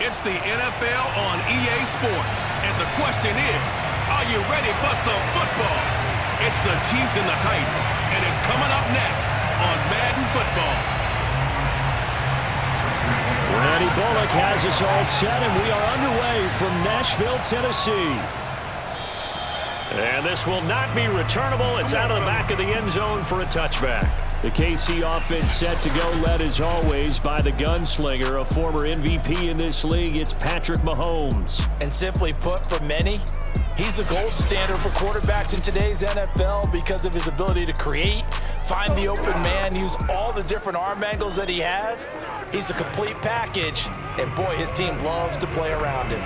It's the NFL on EA Sports. And the question is, are you ready for some football? It's the Chiefs and the Titans, and it's coming up next on Madden Football. Randy Bullock has us all set, and we are underway from Nashville, Tennessee. And this will not be returnable. It's out of the back of the end zone for a touchback. The KC offense set to go, led as always by the gunslinger, a former MVP in this league. It's Patrick Mahomes. And simply put, for many, he's the gold standard for quarterbacks in today's NFL because of his ability to create, find the open man, use all the different arm angles that he has. He's a complete package, and boy, his team loves to play around him.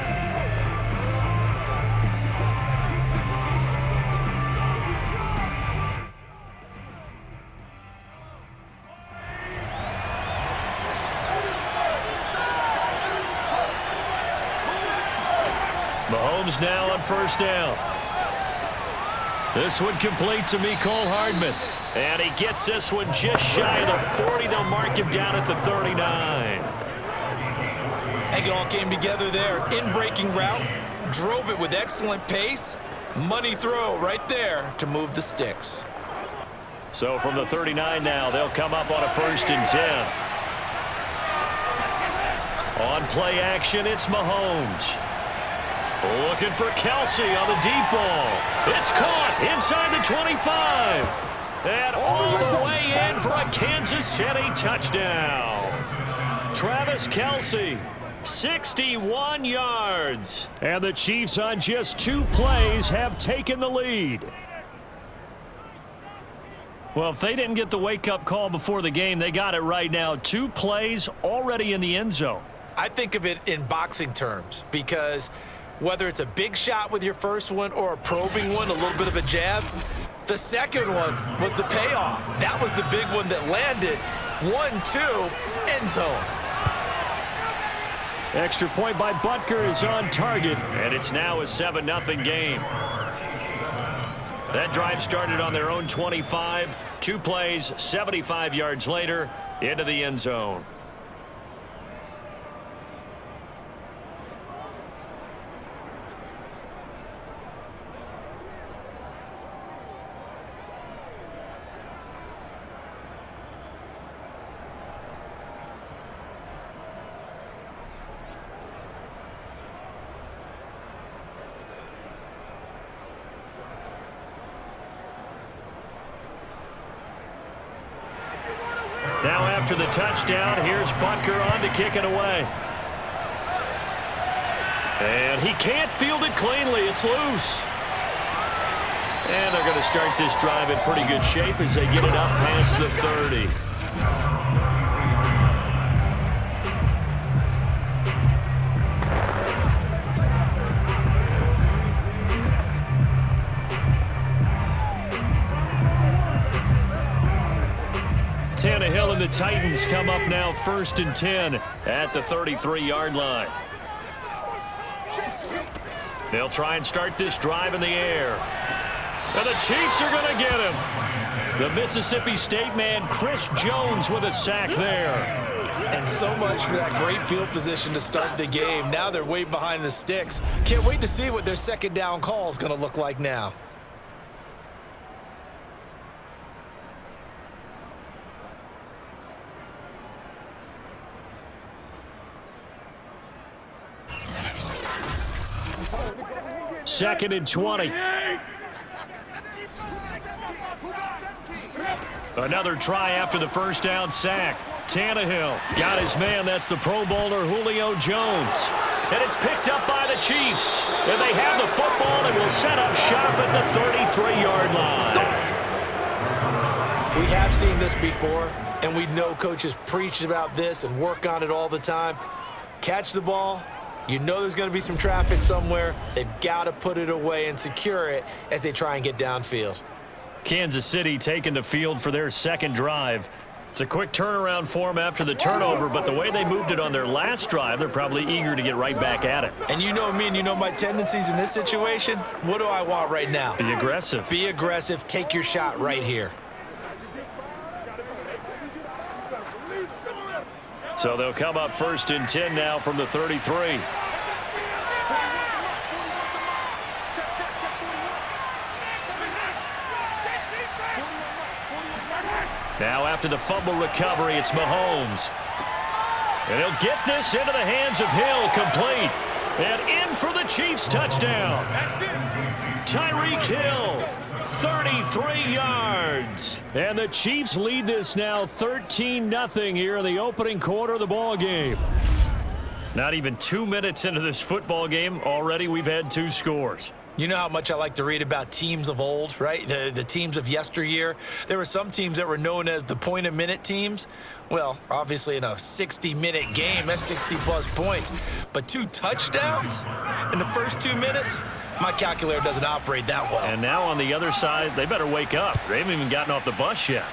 Mahomes now on first down. This one complete to Mecole Hardman. And he gets this one just shy of the 40. They'll mark him down at the 39. I think it all came together there. In-breaking route, drove it with excellent pace. Money throw right there to move the sticks. So from the 39 now, they'll come up on a 1st and 10. On play action, it's Mahomes. Looking for Kelsey on the deep ball. It's caught inside the 25. And all the way in for a Kansas City touchdown. Travis Kelsey, 61 yards. And the Chiefs on just 2 plays have taken the lead. Well, if they didn't get the wake-up call before the game, they got it right now. 2 plays already in the end zone. I think of it in boxing terms because whether it's a big shot with your first one or a probing one, a little bit of a jab, the second one was the payoff. That was the big one that landed. 1-2, end zone. Extra point by Butker is on target, and it's now a 7-0 game. That drive started on their own 25. 2 plays, 75 yards later, into the end zone. Now after the touchdown, here's Butker on to kick it away. And he can't field it cleanly. It's loose. And they're going to start this drive in pretty good shape as they get it up past the 30. Tannehill and the Titans come up now 1st and 10 at the 33-yard line. They'll try and start this drive in the air. And the Chiefs are going to get him. The Mississippi State man, Chris Jones, with a sack there. And so much for that great field position to start the game. Now they're way behind the sticks. Can't wait to see what their second down call is going to look like now. Second and 20. Another try after the first down sack. Tannehill got his man. That's the Pro Bowler Julio Jones. And it's picked up by the Chiefs. And they have the football and will set up shop at the 33-yard line. We have seen this before, and we know coaches preach about this and work on it all the time. Catch the ball. You know there's going to be some traffic somewhere. They've got to put it away and secure it as they try and get downfield. Kansas City taking the field for their second drive. It's a quick turnaround for them after the turnover, but the way they moved it on their last drive, they're probably eager to get right back at it. And you know me and you know my tendencies in this situation. What do I want right now? Be aggressive. Be aggressive. Take your shot right here. So they'll come up 1st and 10 now from the 33. Now after the fumble recovery, it's Mahomes. And he'll get this into the hands of Hill, complete. And in for the Chiefs touchdown. Tyreek Hill, 33 yards. And the Chiefs lead this now 13-0 here in the opening quarter of the ball game. Not even 2 minutes into this football game, already we've had 2 scores. You know how much I like to read about teams of old, right? The teams of yesteryear. There were some teams that were known as the point-a-minute teams. Well, obviously in a 60-minute game, that's 60-plus points. But 2 touchdowns in the first 2 minutes? My calculator doesn't operate that well. And now on the other side, they better wake up. They haven't even gotten off the bus yet.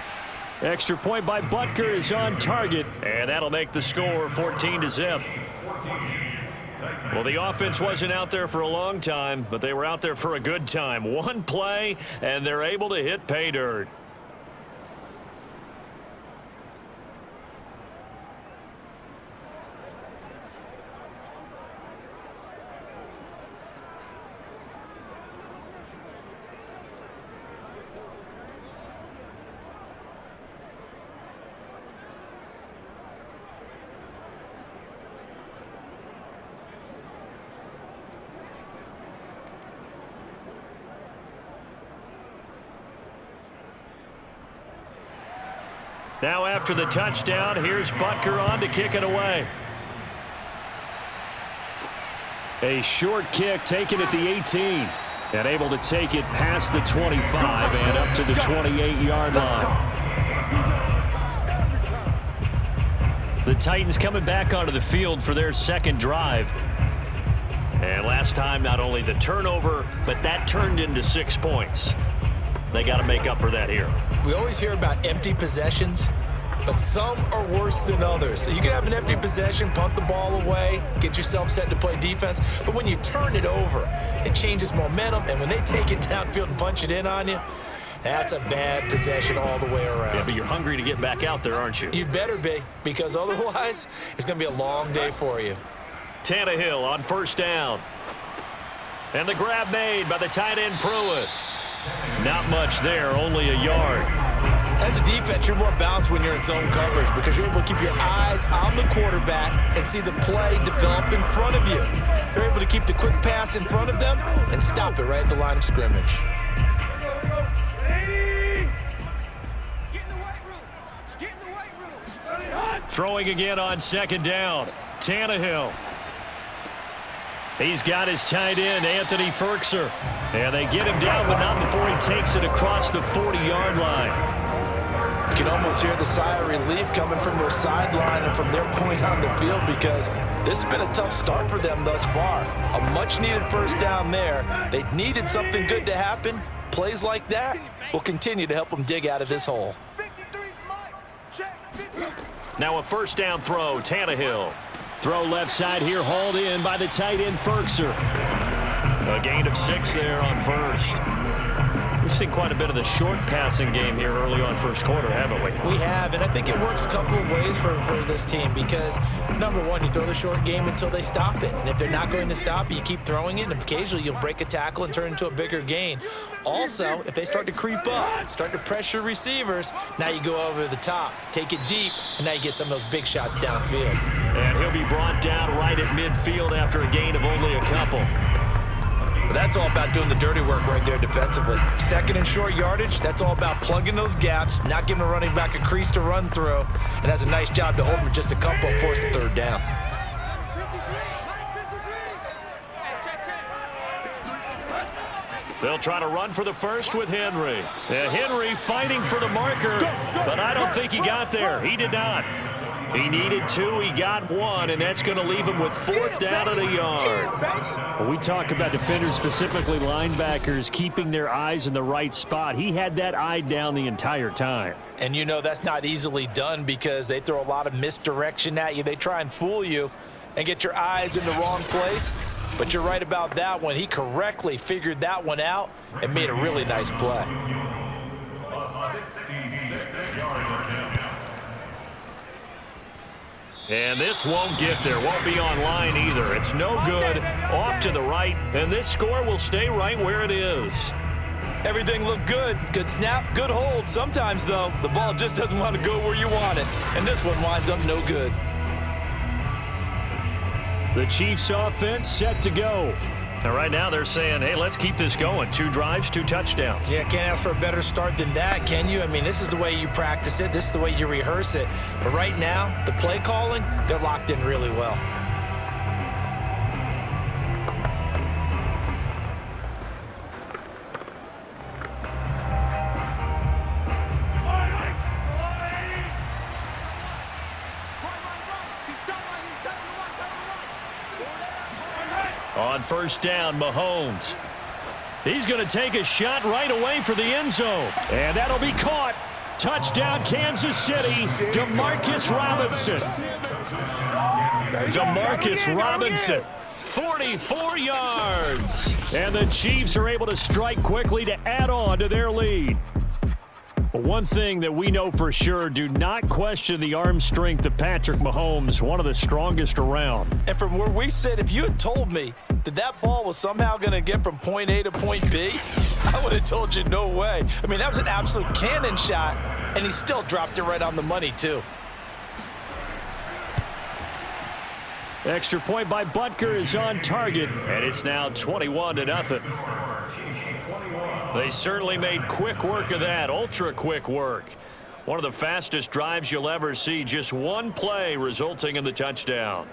Extra point by Butker is on target, and that'll make the score 14-0. Well, the offense wasn't out there for a long time, but they were out there for a good time. 1 play, and they're able to hit pay dirt. Now after the touchdown, here's Butker on to kick it away. A short kick taken at the 18. And able to take it past the 25 and up to the 28-yard line. The Titans coming back onto the field for their second drive. And last time, not only the turnover, but that turned into 6 points. They got to make up for that here. We always hear about empty possessions, but some are worse than others. So you can have an empty possession, punt the ball away, get yourself set to play defense, but when you turn it over, it changes momentum, and when they take it downfield and punch it in on you, that's a bad possession all the way around. Yeah, but you're hungry to get back out there, aren't you? You better be, because otherwise, it's going to be a long day for you. Tannehill on 1st down. And the grab made by the tight end Pruitt. Not much there, only a yard. As a defense, you're more balanced when you're in zone coverage because you're able to keep your eyes on the quarterback and see the play develop in front of you. They're able to keep the quick pass in front of them and stop it right at the line of scrimmage. Throwing again on 2nd down. Tannehill. He's got his tight end, Anthony Firkser. And they get him down, but not before he takes it across the 40-yard line. You can almost hear the sigh of relief coming from their sideline and from their point on the field because this has been a tough start for them thus far. A much-needed 1st down there. They needed something good to happen. Plays like that will continue to help them dig out of this hole. Now a 1st down throw, Tannehill. Throw left side here, hauled in by the tight end Firkser. A gain of 6 there on 1st. We've seen quite a bit of the short passing game here early on 1st quarter, haven't we? We have, and I think it works a couple of ways for this team because, number one, you throw the short game until they stop it. And if they're not going to stop it, you keep throwing it, and occasionally you'll break a tackle and turn into a bigger gain. Also, if they start to creep up, start to pressure receivers, now you go over the top, take it deep, and now you get some of those big shots downfield. And he'll be brought down right at midfield after a gain of only a couple. But that's all about doing the dirty work right there defensively. 2nd and short yardage, that's all about plugging those gaps, not giving a running back a crease to run through, and has a nice job to hold him just a couple and force the 3rd down. They'll try to run for the 1st with Henry. Henry fighting for the marker, but I don't think he got there. He did not. He needed 2, he got 1, and that's going to leave him with 4th down and a yard. Well, we talk about defenders, specifically linebackers, keeping their eyes in the right spot. He had that eye down the entire time. And you know that's not easily done because they throw a lot of misdirection at you. They try and fool you and get your eyes in the wrong place. But you're right about that one. He correctly figured that one out and made a really nice play. And this won't get there, won't be online either. It's no good, off to the right, and this score will stay right where it is. Everything looked good. Good snap, good hold. Sometimes, though, the ball just doesn't want to go where you want it. And this one winds up no good. The Chiefs offense set to go. And right now they're saying, hey, let's keep this going. 2 drives, 2 touchdowns. Yeah, can't ask for a better start than that, can you? I mean, this is the way you practice it. This is the way you rehearse it. But right now, the play calling, they're locked in really well. On first down, Mahomes. He's going to take a shot right away for the end zone. And that'll be caught. Touchdown, Kansas City. Demarcus Robinson. Demarcus Robinson, 44 yards. And the Chiefs are able to strike quickly to add on to their lead. One thing that we know for sure, do not question the arm strength of Patrick Mahomes, one of the strongest around. And from where we sit, if you had told me that that ball was somehow going to get from point A to point B, I would have told you no way. I mean, that was an absolute cannon shot, and he still dropped it right on the money, too. Extra point by Butker is on target. And it's now 21-0. They certainly made quick work of that, ultra-quick work. One of the fastest drives you'll ever see, just one play resulting in the touchdown.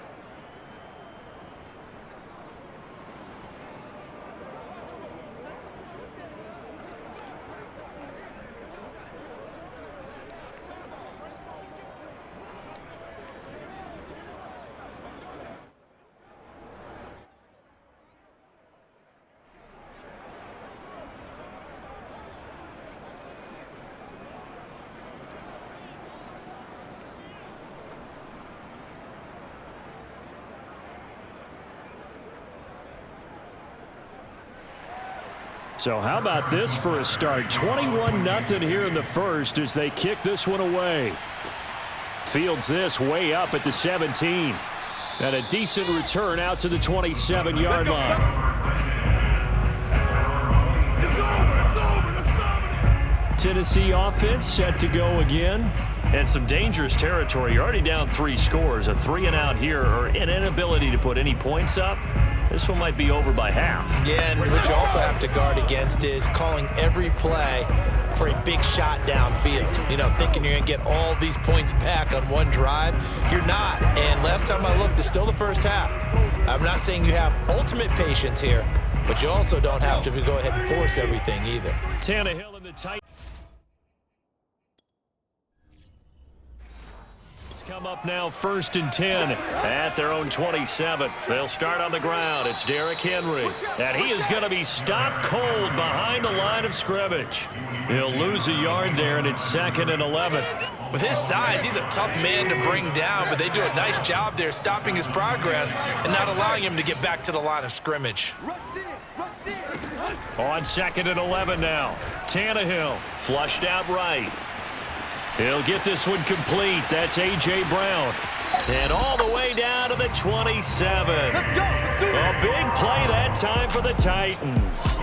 So how about this for a start? 21-0 here in the first as they kick this one away. Fields this way up at the 17. And a decent return out to the 27-yard line. Tennessee offense set to go again. And some dangerous territory. You're already down 3 scores. A 3-and-out here, or an inability to put any points up. This one might be over by half. Yeah, and what you also have to guard against is calling every play for a big shot downfield. You know, thinking you're going to get all these points back on one drive. You're not. And last time I looked, it's still the first half. I'm not saying you have ultimate patience here, but you also don't have to go ahead and force everything either. Tannehill in the tight. Come up now 1st and 10 at their own 27. They'll start on the ground. It's Derrick Henry. And he is going to be stopped cold behind the line of scrimmage. He'll lose a yard there, and it's 2nd and 11. With his size, he's a tough man to bring down, but they do a nice job there stopping his progress and not allowing him to get back to the line of scrimmage. On 2nd and 11 now. Tannehill flushed out right. He'll get this one complete. That's A.J. Brown. And all the way down to the 27. Let's go. Let's do this. A big play that time for the Titans.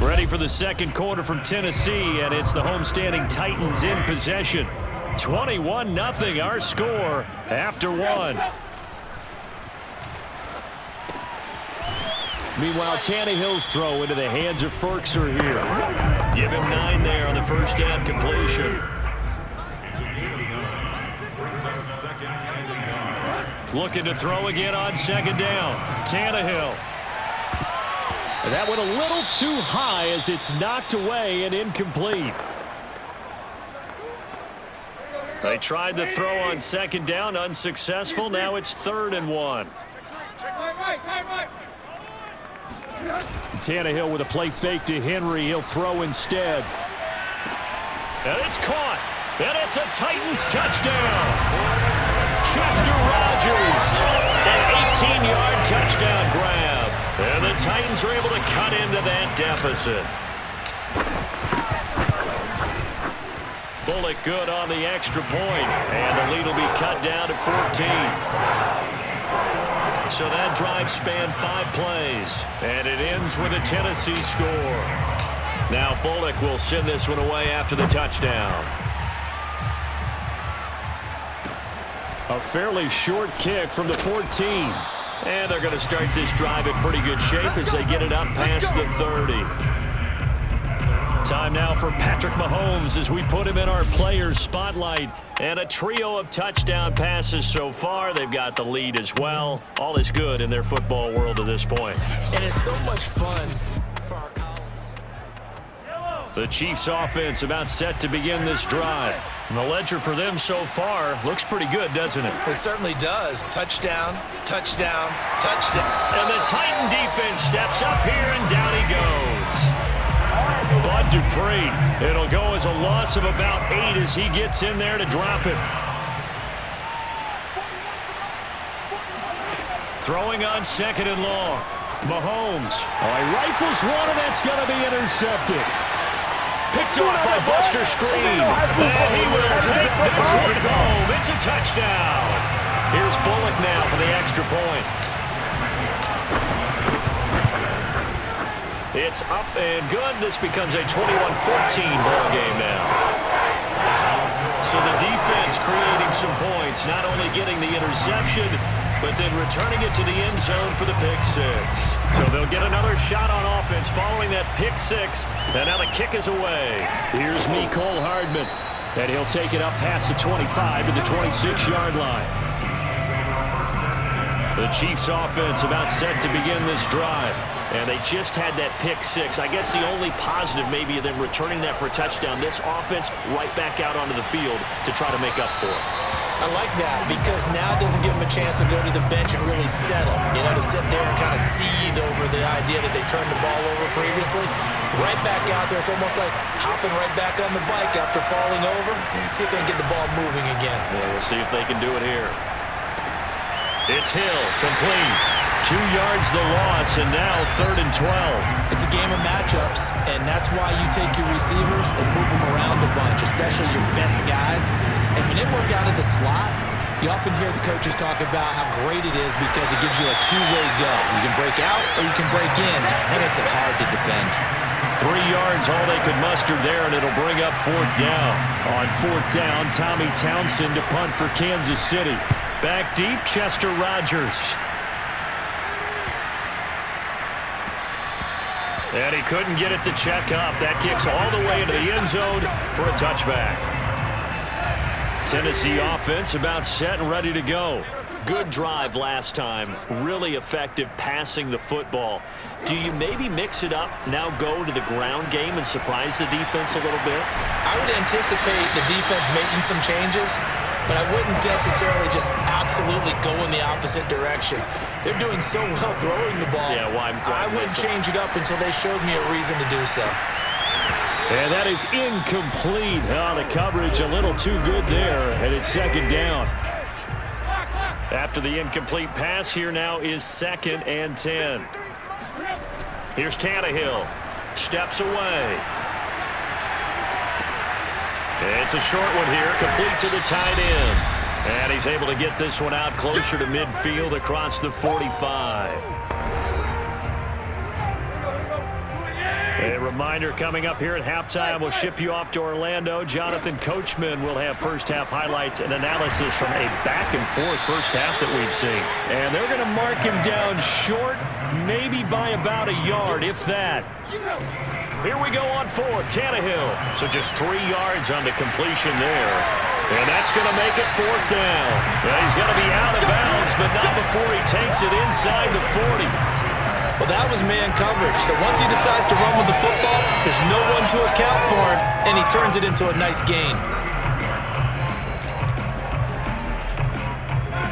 Ready for the second quarter from Tennessee, and it's the homestanding Titans in possession. 21-0 our score after 1. Meanwhile, Tannehill's throw into the hands of Ferkser here. Give him 9 there on the first down completion. Looking to throw again on 2nd down. Tannehill. And that went a little too high as it's knocked away and incomplete. They tried the throw on 2nd down, unsuccessful. Now it's 3rd and 1. Tannehill with a play fake to Henry. He'll throw instead. And it's caught. And it's a Titans touchdown. Chester Rogers. An 18-yard touchdown grab. And the Titans are able to cut into that deficit. Bullock good on the extra point, and the lead will be cut down to 14. So that drive spanned 5 plays, and it ends with a Tennessee score. Now Bullock will send this one away after the touchdown. A fairly short kick from the 14. And they're going to start this drive in pretty good shape as they get it up past the 30. Time now for Patrick Mahomes as we put him in our players spotlight. And a trio of touchdown passes so far. They've got the lead as well. All is good in their football world at this point. And it's so much fun for our college. The Chiefs offense about set to begin this drive. And the ledger for them so far looks pretty good, doesn't it? It certainly does. Touchdown, touchdown, touchdown. And the Titan defense steps up here, and down he goes. Bud Dupree. It'll go as a loss of about 8 as he gets in there to drop it. Throwing on 2nd and long. Mahomes. Oh, he rifles one, and that's going to be intercepted. Picked off by Buster Screen. And he will take this one home. It's a touchdown. Here's Bullock now for the extra point. It's up and good. This becomes a 21-14 ball game now. So the defense creating some points, not only getting the interception, but then returning it to the end zone for the pick 6. So they'll get another shot on offense following that pick 6. And now the kick is away. Here's Mecole Hardman. And he'll take it up past the 25 to the 26-yard line. The Chiefs offense about set to begin this drive. And they just had that pick 6. I guess the only positive maybe of them returning that for a touchdown. This offense right back out onto the field to try to make up for it. I like that because now it doesn't give them a chance to go to the bench and really settle. You know, to sit there and kind of seethe over the idea that they turned the ball over previously. Right back out there. It's almost like hopping right back on the bike after falling over. See if they can get the ball moving again. Well, we'll see if they can do it here. It's Hill, complete. 2 yards the loss, and now 3rd and 12. It's a game of matchups, and that's why you take your receivers and move them around a bunch, especially your best guys. And when they work out of the slot, you often hear the coaches talk about how great it is because it gives you a two-way go. You can break out or you can break in. That makes it hard to defend. 3 yards, all they could muster there, and it'll bring up 4th down. On 4th down, Tommy Townsend to punt for Kansas City. Back deep, Chester Rogers. And he couldn't get it to check up. That kicks all the way into the end zone for a touchback. Tennessee offense about set and ready to go. Good drive last time. Really effective passing the football. Do you maybe mix it up, now go to the ground game and surprise the defense a little bit? I would anticipate the defense making some changes, but I wouldn't necessarily just absolutely go in the opposite direction. They're doing so well throwing the ball. Yeah, why I wouldn't change it up until they showed me a reason to do so. And that is incomplete. Oh, the coverage a little too good there, and it's 2nd down. After the incomplete pass, here now is 2nd and 10. Here's Tannehill. Steps away. It's a short one here, complete to the tight end. And he's able to get this one out closer to midfield across the 45. A reminder coming up here at halftime. We'll ship you off to Orlando. Jonathan Coachman will have first-half highlights and analysis from a back-and-forth first half that we've seen. And they're going to mark him down short, maybe by about a yard, if that. Here we go on 4th, Tannehill. So just 3 yards on the completion there. And that's going to make it 4th down. Well, he's going to be out of bounds, but not before he takes it inside the 40. Well, that was man coverage. So once he decides to run with the football, there's no one to account for him, and he turns it into a nice gain.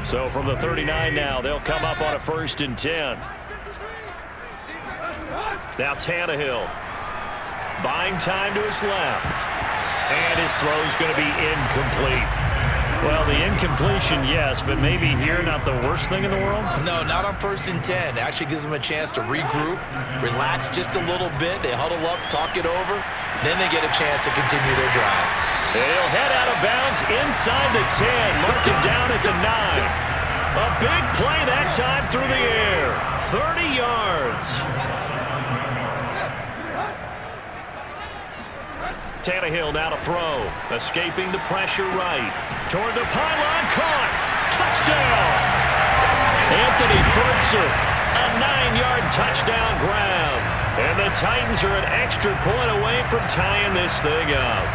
So from the 39 now, they'll come up on a 1st and 10. Now Tannehill. Buying time to his left. And his throw's going to be incomplete. Well, the incompletion, yes, but maybe here not the worst thing in the world? No, not on 1st and 10. It actually gives them a chance to regroup, relax just a little bit. They huddle up, talk it over. Then they get a chance to continue their drive. He'll head out of bounds inside the 10. Mark him down at the 9. A big play that time through the air. 30 yards. Tannehill now to throw. Escaping the pressure right. Toward the pylon. Caught. Touchdown. Anthony Ferguson. A 9-yard touchdown grab. And the Titans are an extra point away from tying this thing up.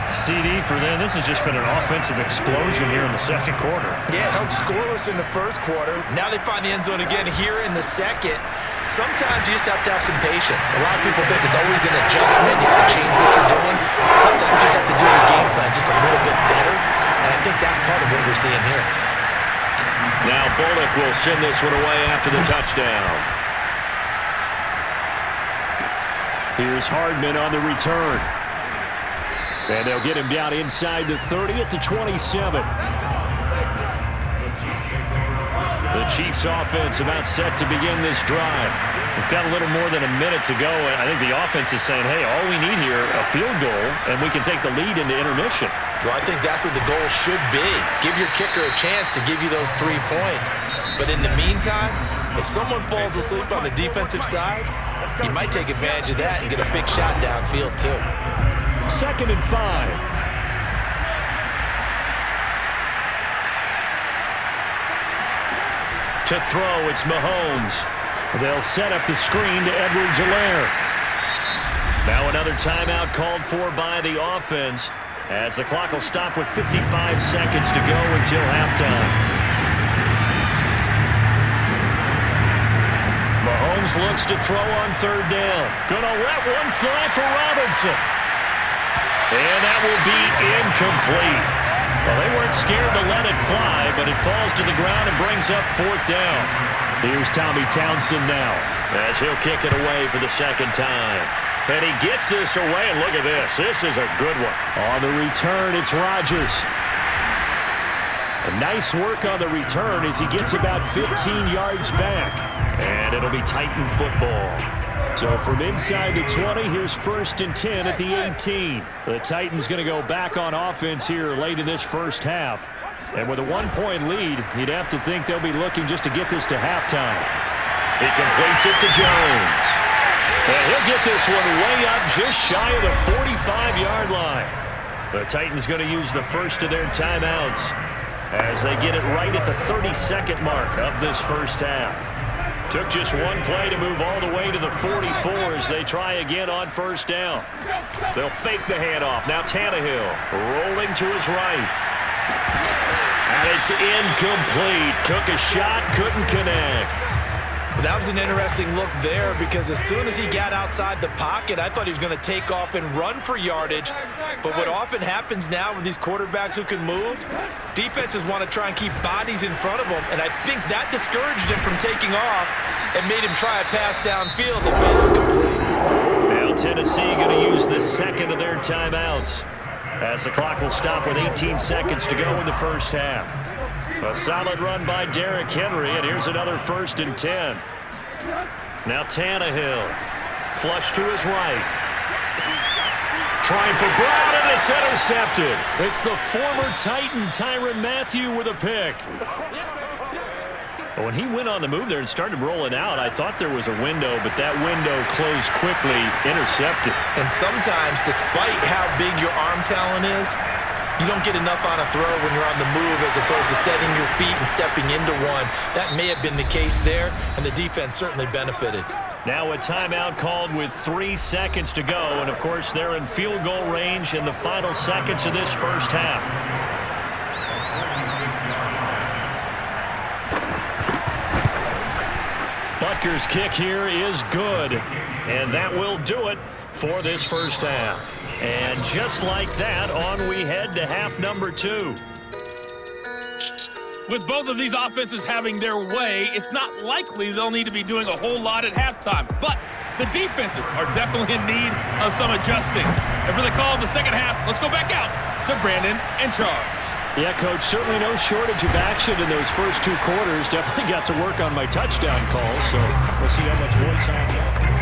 CD for them. This has just been an offensive explosion here in the second quarter. Yeah, held scoreless in the first quarter. Now they find the end zone again here in the second. Sometimes you just have to have some patience. A lot of people think it's always an adjustment. You have to change what you're doing. Sometimes you just have to do your game plan just a little bit better. And I think that's part of what we're seeing here. Now Bullock will send this one away after the touchdown. Here's Hardman on the return. And they'll get him down inside the 30 at the 27. The Chiefs offense about set to begin this drive. We've got a little more than a minute to go, and I think the offense is saying, hey, all we need here, a field goal, and we can take the lead into intermission. Well, I think that's what the goal should be. Give your kicker a chance to give you those 3 points. But in the meantime, if someone falls asleep on the defensive side, you might take advantage of that and get a big shot downfield too. 2nd and 5. To throw, it's Mahomes. They'll set up the screen to Edwards-Helaire. Now another timeout called for by the offense as the clock will stop with 55 seconds to go until halftime. Mahomes looks to throw on 3rd down. Gonna let one fly for Robinson. And that will be incomplete. Well, they weren't scared to let it fly, but it falls to the ground and brings up 4th down. Here's Tommy Townsend now, as he'll kick it away for the 2nd time. And he gets this away, and look at this. This is a good one. On the return, it's Rodgers. A nice work on the return as he gets about 15 yards back. And it'll be Titan football. So from inside the 20, here's 1st and 10 at the 18. The Titans going to go back on offense here late in this first half. And with a 1-point lead, you'd have to think they'll be looking just to get this to halftime. He completes it to Jones. And he'll get this one way up just shy of the 45-yard line. The Titans going to use the first of their timeouts as they get it right at the 32nd mark of this first half. Took just one play to move all the way to the 44 as they try again on 1st down. They'll fake the handoff. Now Tannehill rolling to his right. And it's incomplete. Took a shot, couldn't connect. That was an interesting look there because as soon as he got outside the pocket, I thought he was going to take off and run for yardage. But what often happens now with these quarterbacks who can move, defenses want to try and keep bodies in front of them, and I think that discouraged him from taking off and made him try a pass downfield that fell incomplete. Now Tennessee going to use the 2nd of their timeouts as the clock will stop with 18 seconds to go in the first half. A solid run by Derrick Henry, and here's another 1st and 10. Now Tannehill, flush to his right. Trying for Brown, and it's intercepted. It's the former Titan Tyrann Mathieu with a pick. When he went on the move there and started rolling out, I thought there was a window, but that window closed quickly, intercepted. And sometimes, despite how big your arm talent is, you don't get enough on a throw when you're on the move as opposed to setting your feet and stepping into one. That may have been the case there, and the defense certainly benefited. Now a timeout called with 3 seconds to go, and of course they're in field goal range in the final seconds of this first half. Butker's kick here is good, and that will do it for this first half. And just like that, on we head to half number 2. With both of these offenses having their way, it's not likely they'll need to be doing a whole lot at halftime. But the defenses are definitely in need of some adjusting. And for the call of the second half, let's go back out to Brandon in charge. Yeah, Coach, certainly no shortage of action in those first 2 quarters. Definitely got to work on my touchdown calls, so we'll see how much voice I have.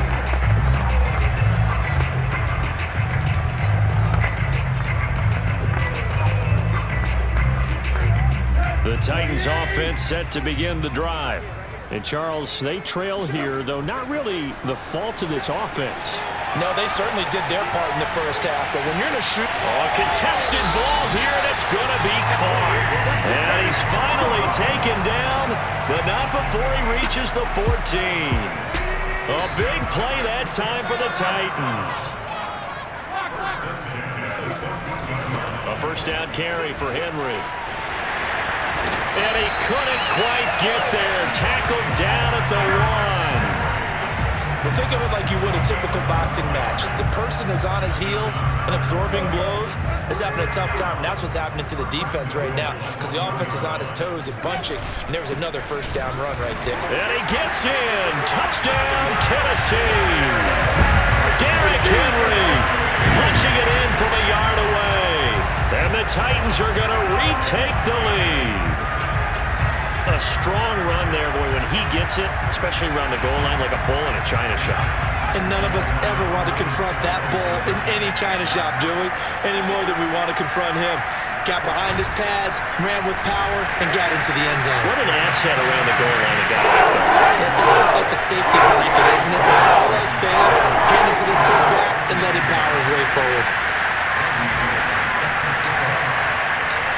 The Titans offense set to begin the drive. And Charles, they trail here, though not really the fault of this offense. No, they certainly did their part in the first half, but when you're in a shoot... A contested ball here, and it's going to be caught. And he's finally taken down, but not before he reaches the 14. A big play that time for the Titans. A first down carry for Henry. And he couldn't quite get there. Tackled down at the 1. Well, think of it like you would a typical boxing match. The person is on his heels and absorbing blows is having a tough time. And that's what's happening to the defense right now because the offense is on his toes and bunching. And there's another first down run right there. And he gets in. Touchdown, Tennessee. Derrick Henry punching it in from a yard away. And the Titans are going to retake the lead. A strong run there, boy, when he gets it, especially around the goal line like a bull in a china shop. And none of us ever want to confront that bull in any china shop, do we? Any more than we want to confront him. Got behind his pads, ran with power, and got into the end zone. What an asset around the goal line and got it out there. It's almost like a safety blanket, isn't it? When all else fails, hand it to this big back and let him power his way forward.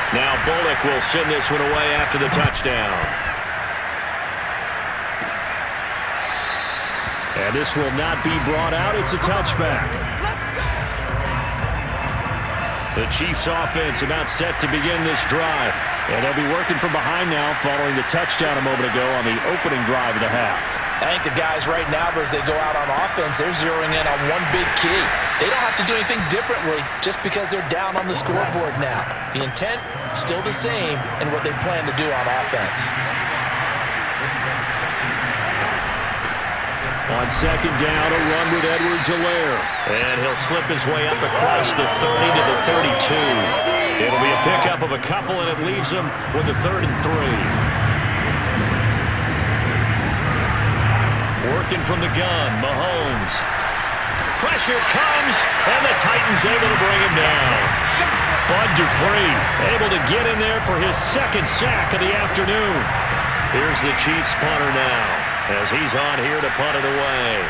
Now Bullock will send this one away after the touchdown. And this will not be brought out. It's a touchback. The Chiefs offense about set to begin this drive. And they'll be working from behind now following the touchdown a moment ago on the opening drive of the half. I think the guys right now, as they go out on offense, they're zeroing in on one big key. They don't have to do anything differently just because they're down on the scoreboard now. The intent, still the same in what they plan to do on offense. On second down, a run with Edwards-Helaire. And he'll slip his way up across the 30 to the 32. It'll be a pickup of a couple, and it leaves him with a 3rd and 3. Working from the gun, Mahomes. Pressure comes, and the Titans able to bring him down. Bud Dupree able to get in there for his 2nd sack of the afternoon. Here's the Chiefs punter now as he's on here to punt it away.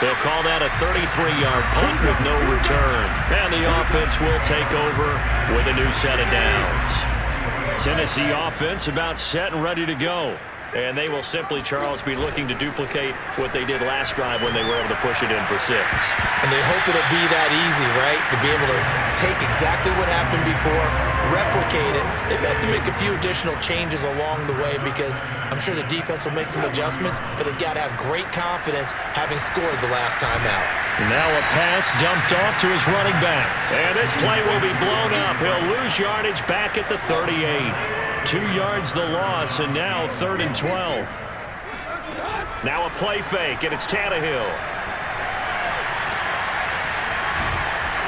They'll call that a 33-yard punt with no return. And the offense will take over with a new set of downs. Tennessee offense about set and ready to go. And they will simply, Charles, be looking to duplicate what they did last drive when they were able to push it in for 6. And they hope it'll be that easy, right? To be able to take exactly what happened before, replicate it. They may have to make a few additional changes along the way because I'm sure the defense will make some adjustments, but they've got to have great confidence having scored the last time out. Now a pass dumped off to his running back. And this play will be blown up. He'll lose yardage back at the 38. 2 yards the loss, and now 3rd and 12. Now a play fake, and it's Tannehill.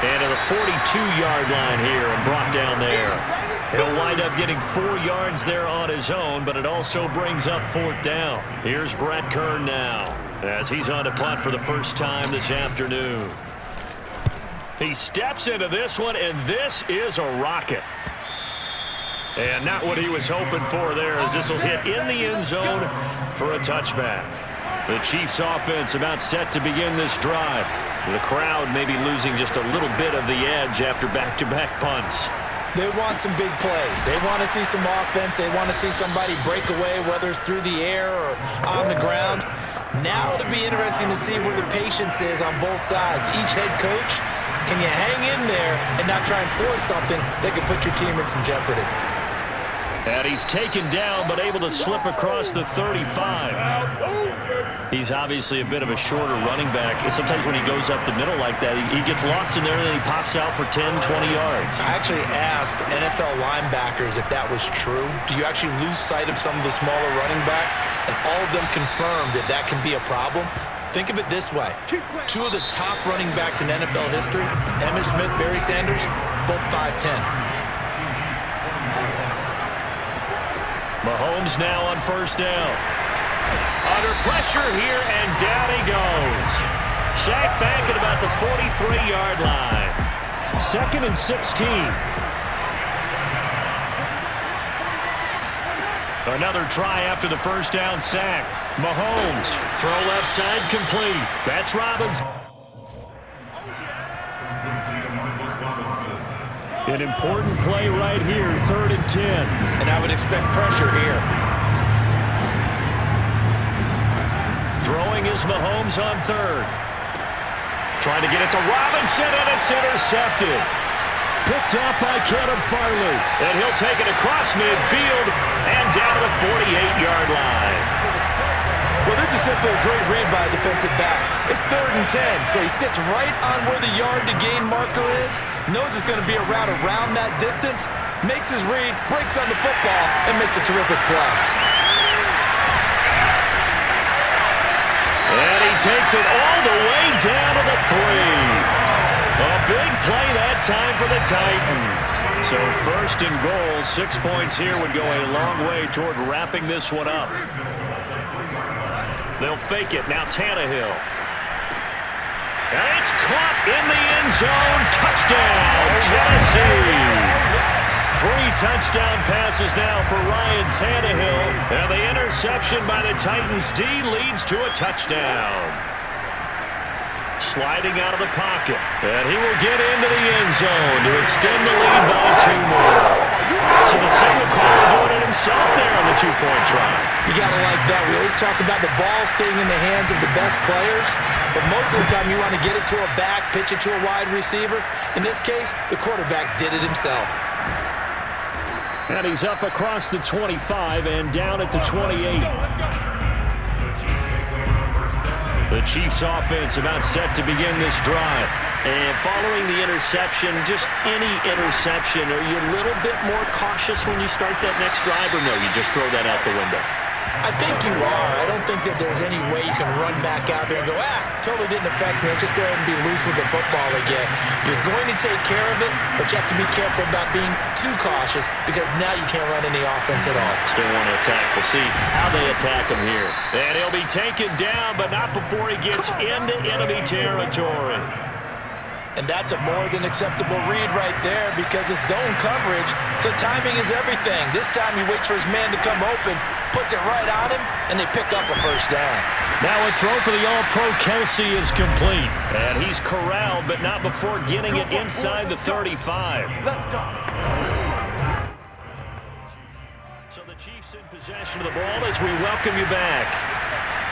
And to the 42-yard line here and brought down there. He'll wind up getting 4 yards there on his own, but it also brings up 4th down. Here's Brett Kern now as he's on to punt for the first time this afternoon. He steps into this one, and this is a rocket. And not what he was hoping for there as this will hit in the end zone for a touchback. The Chiefs offense about set to begin this drive. The crowd maybe losing just a little bit of the edge after back-to-back punts. They want some big plays. They want to see some offense. They want to see somebody break away, whether it's through the air or on the ground. Now it'll be interesting to see where the patience is on both sides. Each head coach, can you hang in there and not try and force something that could put your team in some jeopardy? And he's taken down, but able to slip across the 35. He's obviously a bit of a shorter running back. Sometimes when he goes up the middle like that, he gets lost in there, and then he pops out for 10, 20 yards. I actually asked NFL linebackers if that was true. Do you actually lose sight of some of the smaller running backs? And all of them confirmed that that can be a problem. Think of it this way. 2 of the top running backs in NFL history, Emmitt Smith, Barry Sanders, both 5'10". Mahomes now on first down. Under pressure here, and down he goes. Sacked back at about the 43-yard line. 2nd and 16. Another try after the first down sack. Mahomes, throw left side complete. That's Robbins. An important play right here, 3rd and 10. And I would expect pressure here. Throwing is Mahomes on 3rd. Trying to get it to Robinson, and it's intercepted. Picked off by Caleb Farley. And he'll take it across midfield and down to the 48-yard line. Well, this is simply a great read by a defensive back. It's 3rd and 10, so he sits right on where the yard-to-gain marker is, knows it's going to be a route around that distance, makes his read, breaks on the football, and makes a terrific play. And he takes it all the way down to the 3. A big play that time for the Titans. So 1st and goal, 6 points here would go a long way toward wrapping this one up. They'll fake it. Now Tannehill. And it's caught in the end zone. Touchdown, Tennessee. 3 touchdown passes now for Ryan Tannehill. And the interception by the Titans D leads to a touchdown. Sliding out of the pocket. And he will get into the end zone to extend the lead by 2 more. So the signal caller doing it himself there on the 2-point try. You got to like that. We always talk about the ball staying in the hands of the best players, but most of the time you want to get it to a back, pitch it to a wide receiver. In this case, the quarterback did it himself. And he's up across the 25 and down at the 28. The Chiefs offense about set to begin this drive. And following the interception, just any interception, are you a little bit more cautious when you start that next drive, or no, you just throw that out the window? I think you are. I don't think that there's any way you can run back out there and go, totally didn't affect me. Let's just go ahead and be loose with the football again. You're going to take care of it, but you have to be careful about being too cautious because now you can't run any offense at all. Still want to attack. We'll see how they attack him here. And he'll be taken down, but not before he gets into enemy territory. And that's a more than acceptable read right there because it's zone coverage, so timing is everything. This time he waits for his man to come open, puts it right on him, and they pick up a first down. Now a throw for the All-Pro Kelsey is complete. And he's corralled, but not before getting it inside the 35. Let's go. So the Chiefs in possession of the ball as we welcome you back.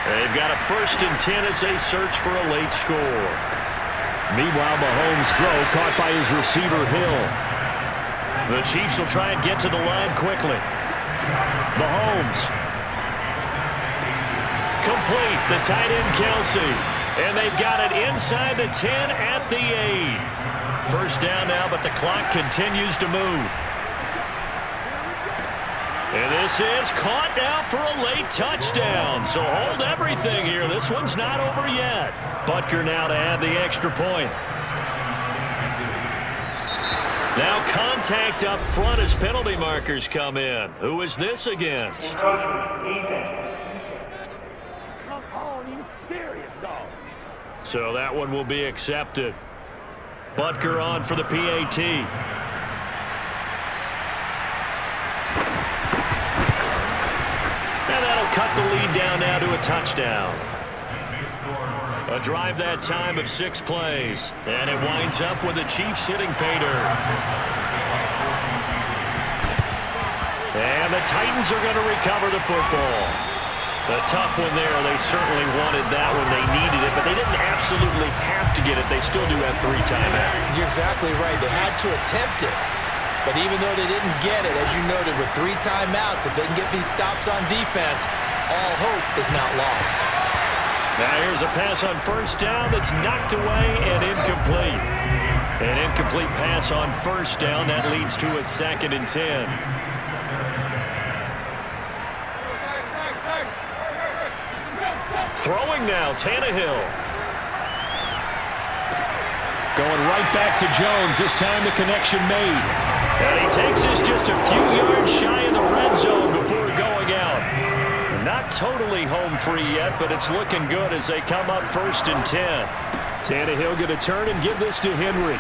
They've got a 1st and 10 as they search for a late score. Meanwhile, Mahomes' throw caught by his receiver, Hill. The Chiefs will try and get to the line quickly. Mahomes. Complete, the tight end Kelsey. And they've got it inside the 10 at the 8. First down now, but the clock continues to move. And this is caught now for a late touchdown. So hold everything here. This one's not over yet. Butker now to add the extra point. Now contact up front as penalty markers come in. Who is this against? Come on, you serious, dog? So that one will be accepted. Butker on for the PAT. And that'll cut the lead down now to a touchdown. A drive that time of 6 plays. And it winds up with the Chiefs hitting pay dirt. And the Titans are going to recover the football. A tough one there. They certainly wanted that when they needed it, but they didn't absolutely have to get it. They still do have 3 timeouts. You're exactly right. They had to attempt it. But even though they didn't get it, as you noted, with 3 timeouts, if they can get these stops on defense, all hope is not lost. Now here's a pass on first down that's knocked away and incomplete. An incomplete pass on first down. That leads to a 2nd and 10. Throwing now, Tannehill. Going right back to Jones. This time the connection made. And he takes us just a few yards shy of the red zone before going out. Not totally home free yet, but it's looking good as they come up 1st and 10. Tannehill going to turn and give this to Henry.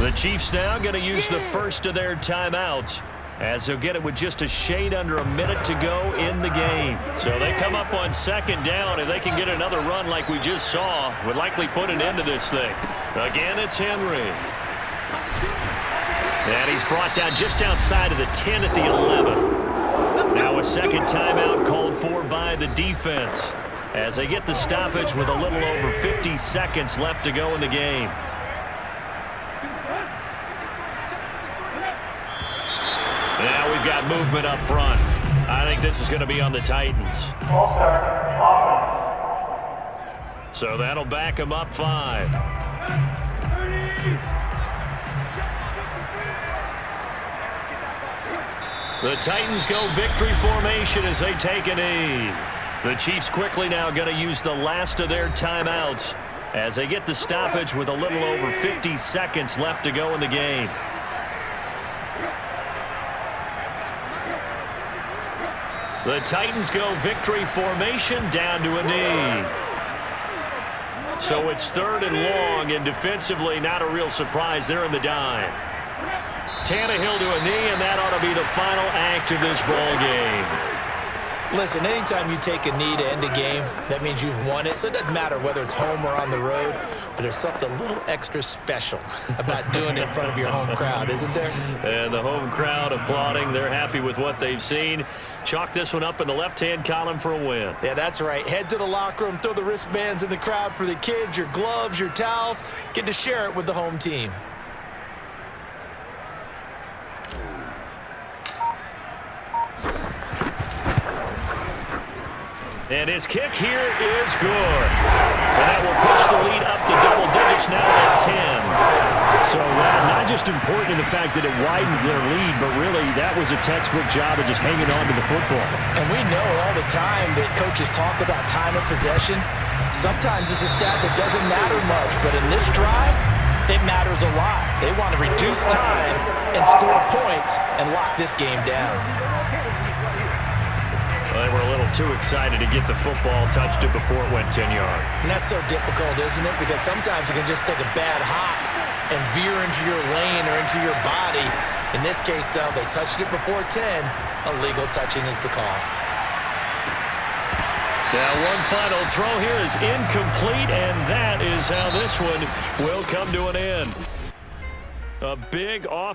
The Chiefs now going to use the first of their timeouts, as they'll get it with just a shade under a minute to go in the game. So they come up on second down. If they can get another run like we just saw, would likely put an end to this thing. Again, it's Henry. And he's brought down just outside of the 10 at the 11. Now a second timeout called for by the defense, as they get the stoppage with a little over 50 seconds left to go in the game. Now we've got movement up front. I think this is going to be on the Titans. So that'll back them up 5. The Titans go victory formation as they take a knee. The Chiefs quickly now going to use the last of their timeouts as they get the stoppage with a little over 50 seconds left to go in the game. The Titans go victory formation down to a knee. So it's 3rd and long, and defensively not a real surprise. They're in the dime. Tannehill to a knee, and that ought to be the final act of this ball game. Listen, anytime you take a knee to end a game, that means you've won it. So it doesn't matter whether it's home or on the road, but there's something a little extra special about doing it in front of your home crowd, isn't there? And the home crowd applauding. They're happy with what they've seen. Chalk this one up in the left-hand column for a win. Yeah, that's right. Head to the locker room, throw the wristbands in the crowd for the kids, your gloves, your towels. Get to share it with the home team. And his kick here is good. And that will push the lead up to double digits now at 10. So that not just important in the fact that it widens their lead, but really that was a textbook job of just hanging on to the football. And we know all the time that coaches talk about time of possession. Sometimes it's a stat that doesn't matter much, but in this drive, it matters a lot. They want to reduce time and score points and lock this game down. Well, they were a little too excited to get the football, touched it before it went 10 yards. And that's so difficult, isn't it? Because sometimes you can just take a bad hop and veer into your lane or into your body. In this case, though, they touched it before 10. Illegal touching is the call. Now one final throw here is incomplete, and that is how this one will come to an end. A big off.